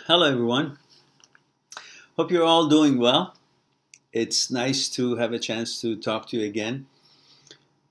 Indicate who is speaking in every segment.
Speaker 1: Hello, everyone. Hope you're all doing well. It's nice to have a chance to talk to you again.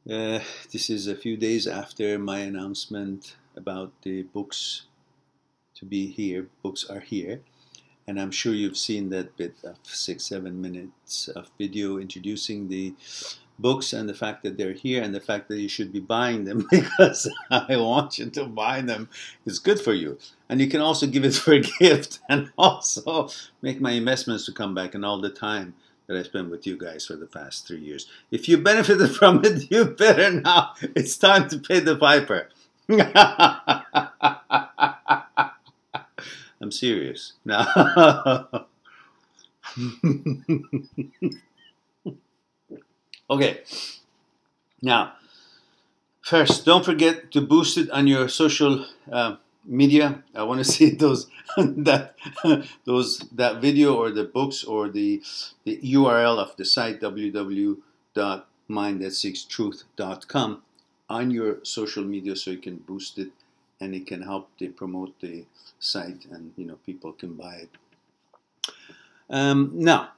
Speaker 1: This is a few days after my announcement about the books to be here. Books are here. And I'm sure you've seen that bit of 6-7 minutes of video introducing the books and the fact that they're here and the fact that you should be buying them because I want you to buy them. It's good for you. And you can also give it for a gift and also make my investments to come back and all the time that I spent with you guys for the past 3 years. If you benefited from it, you better now. It's time to pay the piper. I'm serious. Now, okay. Now, first, don't forget to boost it on your social media. I want to see that video or the books or the URL of the site www.mindthatseekstruth.com on your social media so you can boost it and it can help to promote the site and people can buy it. Now,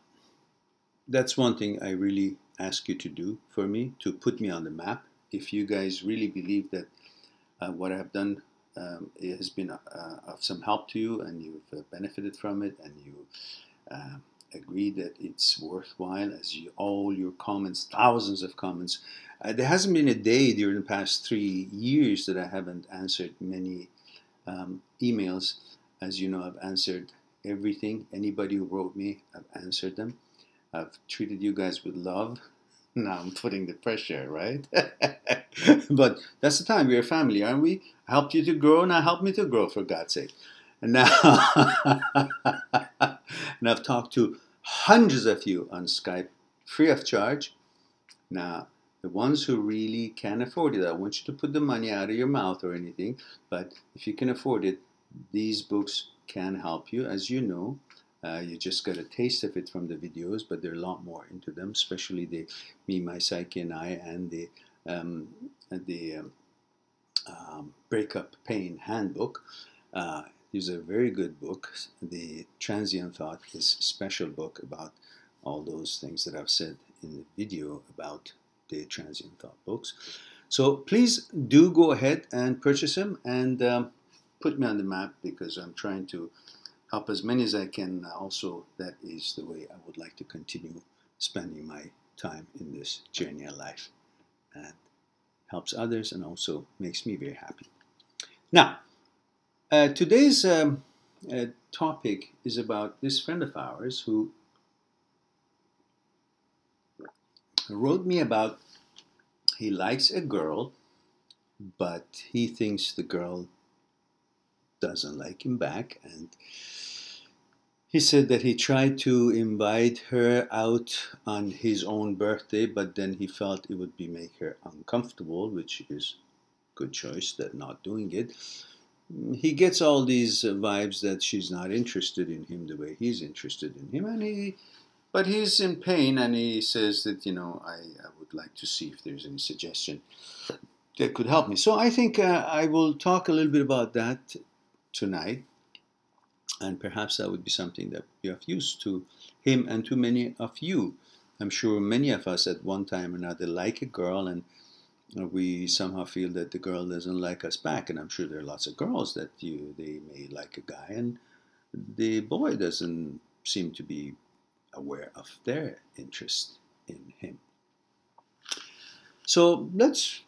Speaker 1: that's one thing I really ask you to do for me, to put me on the map. If you guys really believe that what I've done it has been of some help to you and you've benefited from it and you agree that it's worthwhile, as all your comments, thousands of comments. There hasn't been a day during the past 3 years that I haven't answered many emails. As you know, I've answered everything. Anybody who wrote me, I've answered them. I've treated you guys with love. Now I'm putting the pressure, right? But that's the time. We're a family, aren't we? I helped you to grow, now help me to grow, for God's sake. And now, and I've talked to hundreds of you on Skype, free of charge. Now, the ones who really can afford it, I want you to put the money out of your mouth or anything, but if you can afford it, these books can help you. As you know, you just got a taste of it from the videos, but there are a lot more into them, especially the Me, My Psyche, and I, and the Breakup Pain Handbook. These are very good books. The Transient Thought is a special book about all those things that I've said in the video about the Transient Thought books. So please do go ahead and purchase them and put me on the map, because I'm trying to help as many as I can. Also, that is the way I would like to continue spending my time in this journey of life, and helps others and also makes me very happy. Now, today's topic is about this friend of ours who wrote me about he likes a girl, but he thinks the girl doesn't like him back, and he said that he tried to invite her out on his own birthday, but then he felt it would make her uncomfortable, which is a good choice, that not doing it. He gets all these vibes that she's not interested in him the way he's interested in him, and but he's in pain, and he says that, I would like to see if there's any suggestion that could help me. So I think I will talk a little bit about that tonight, and perhaps that would be something that would be of use to him and to many of you. I'm sure many of us at one time or another like a girl, and we somehow feel that the girl doesn't like us back. And I'm sure there are lots of girls that they may like a guy, and the boy doesn't seem to be aware of their interest in him. So let's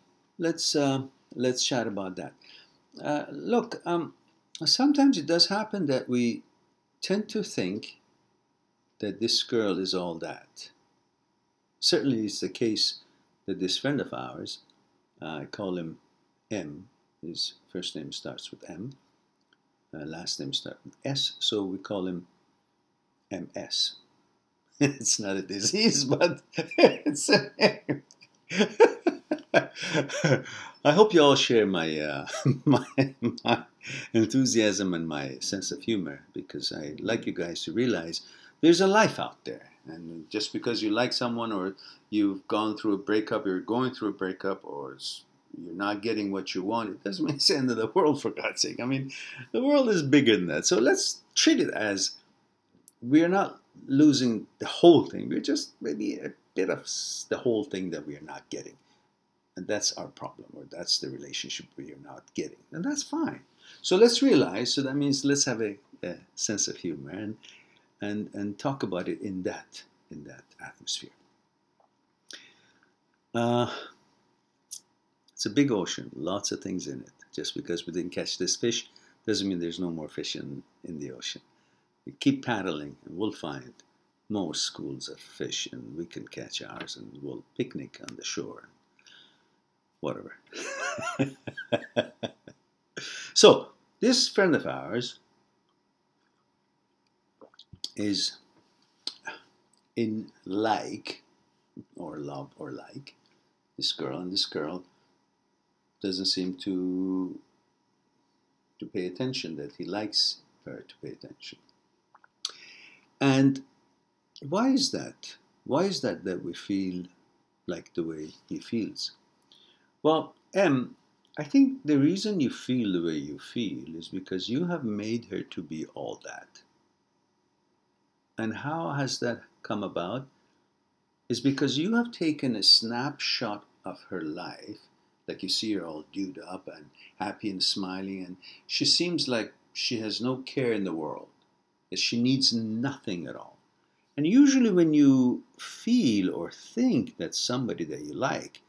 Speaker 1: chat about that. Look. Sometimes it does happen that we tend to think that this girl is all that. Certainly it's the case that this friend of ours, I call him M, his first name starts with M, last name starts with S, so we call him MS. It's not a disease, but it's a name. I hope you all share my my enthusiasm and my sense of humor, because I like you guys to realize there's a life out there. And just because you like someone, or you've gone through a breakup, you're going through a breakup, or you're not getting what you want, it doesn't mean it's the end of the world, for God's sake. I mean, the world is bigger than that. So let's treat it as we're not losing the whole thing. We're just maybe a bit of the whole thing that we are not getting. And that's our problem, or that's the relationship we are not getting. And that's fine. So let's realize, so that means let's have a sense of humor and talk about it in that atmosphere. It's a big ocean, lots of things in it. Just because we didn't catch this fish doesn't mean there's no more fish in the ocean. We keep paddling and we'll find more schools of fish, and we can catch ours, and we'll picnic on the shore, whatever. So this friend of ours is in like, or love, or like this girl, and this girl doesn't seem to pay attention that he likes her to pay attention. And why is that? Why is that we feel like the way he feels? Well, I think the reason you feel the way you feel is because you have made her to be all that. And how has that come about? Is because you have taken a snapshot of her life, like you see her all dude up and happy and smiling, and she seems like she has no care in the world, that she needs nothing at all. And usually when you feel or think that somebody that you like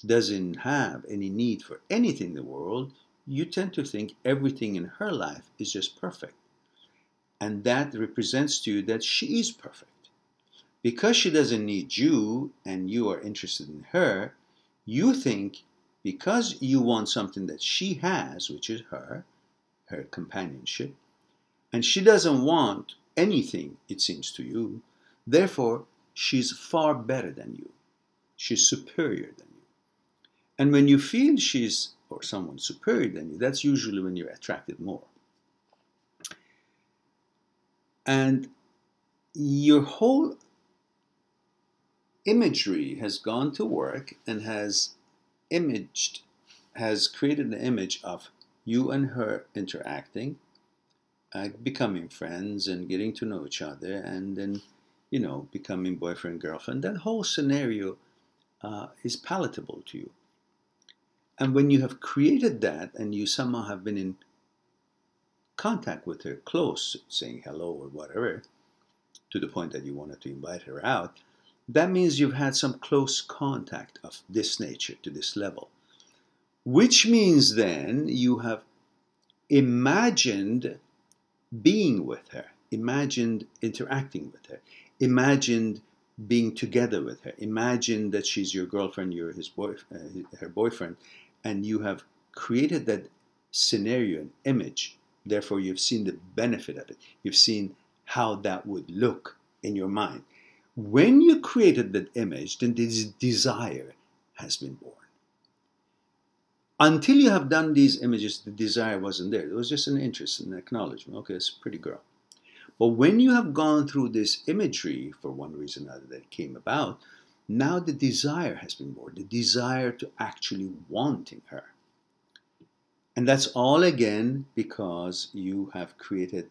Speaker 1: doesn't have any need for anything in the world, you tend to think everything in her life is just perfect. And that represents to you that she is perfect. Because she doesn't need you and you are interested in her, you think because you want something that she has, which is her companionship, and she doesn't want anything, it seems to you, therefore she's far better than you. She's superior than you. And when you feel she's, or someone superior than you, that's usually when you're attracted more. And your whole imagery has gone to work and has created an image of you and her interacting, becoming friends and getting to know each other, and then, becoming boyfriend, girlfriend. That whole scenario is palatable to you. And when you have created that and you somehow have been in contact with her, close, saying hello or whatever, to the point that you wanted to invite her out, that means you've had some close contact of this nature to this level. Which means then you have imagined being with her, imagined interacting with her, imagined being together with her, imagined that she's your girlfriend, you're her boyfriend, and you have created that scenario, an image. Therefore, you've seen the benefit of it. You've seen how that would look in your mind. When you created that image, then this desire has been born. Until you have done these images, the desire wasn't there. It was just an interest, an acknowledgement. Okay, it's a pretty girl. But when you have gone through this imagery, for one reason or another that came about, now the desire has been born. The desire to actually wanting her. And that's all again because you have created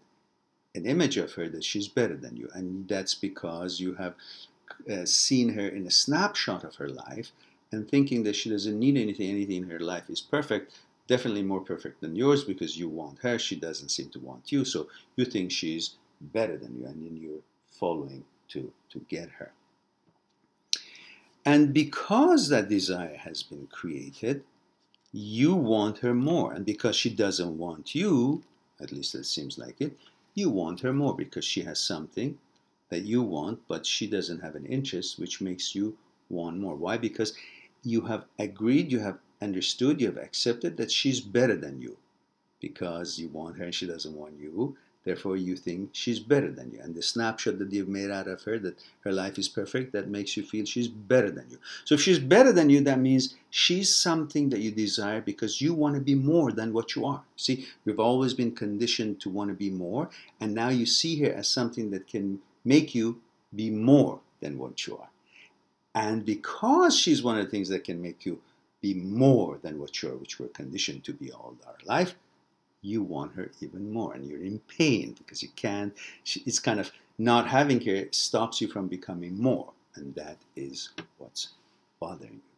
Speaker 1: an image of her that she's better than you. And that's because you have seen her in a snapshot of her life and thinking that she doesn't need anything in her life is perfect, definitely more perfect than yours because you want her, she doesn't seem to want you, so you think she's better than you, and then you're following to get her. And because that desire has been created, you want her more, and because she doesn't want you, at least it seems like it, you want her more because she has something that you want, but she doesn't have an interest, which makes you want more. Why? Because you have agreed, you have understood, you have accepted that she's better than you because you want her and she doesn't want you. Therefore, you think she's better than you. And the snapshot that you've made out of her, that her life is perfect, that makes you feel she's better than you. So if she's better than you, that means she's something that you desire because you want to be more than what you are. See, we've always been conditioned to want to be more, and now you see her as something that can make you be more than what you are. And because she's one of the things that can make you be more than which we're conditioned to be all our life, you want her even more, and you're in pain because you can't. It's kind of not having her stops you from becoming more, and that is what's bothering you.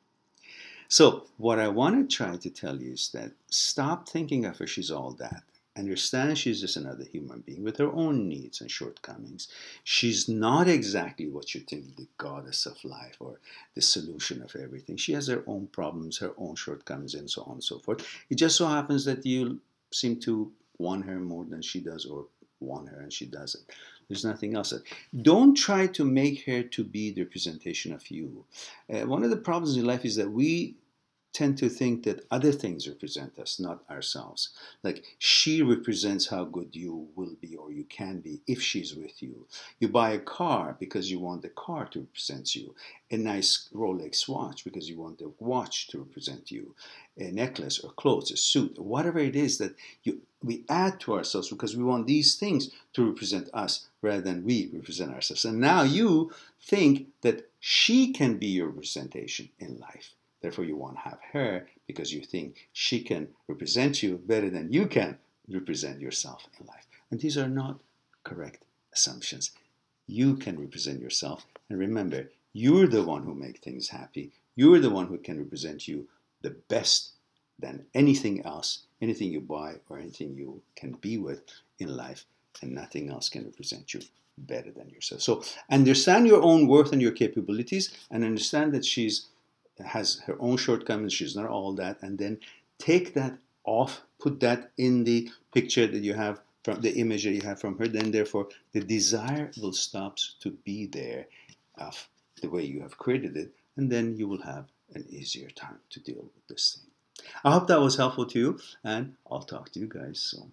Speaker 1: So what I want to try to tell you is that stop thinking of her, she's all that. Understand she's just another human being with her own needs and shortcomings. She's not exactly what you think, the goddess of life or the solution of everything. She has her own problems, her own shortcomings, and so on and so forth. It just so happens that you seem to want her more than she does, or want her and she doesn't. There's nothing else. Don't try to make her to be the representation of you. One of the problems in life is that we tend to think that other things represent us, not ourselves. Like she represents how good you will be or you can be if she's with you. You buy a car because you want the car to represent you. A nice Rolex watch because you want the watch to represent you. A necklace or clothes, a suit, or whatever it is that we add to ourselves because we want these things to represent us rather than we represent ourselves. And now you think that she can be your representation in life. Therefore, you want to have her because you think she can represent you better than you can represent yourself in life. And these are not correct assumptions. You can represent yourself. And remember, you're the one who makes things happy. You're the one who can represent you the best than anything else, anything you buy or anything you can be with in life. And nothing else can represent you better than yourself. So understand your own worth and your capabilities, and understand that she's has her own shortcomings, she's not all that, and then take that off, put that in the picture that you have from the image that you have from her, then therefore the desire will stop to be there of the way you have created it, and then you will have an easier time to deal with this thing. I hope that was helpful to you, and I'll talk to you guys soon.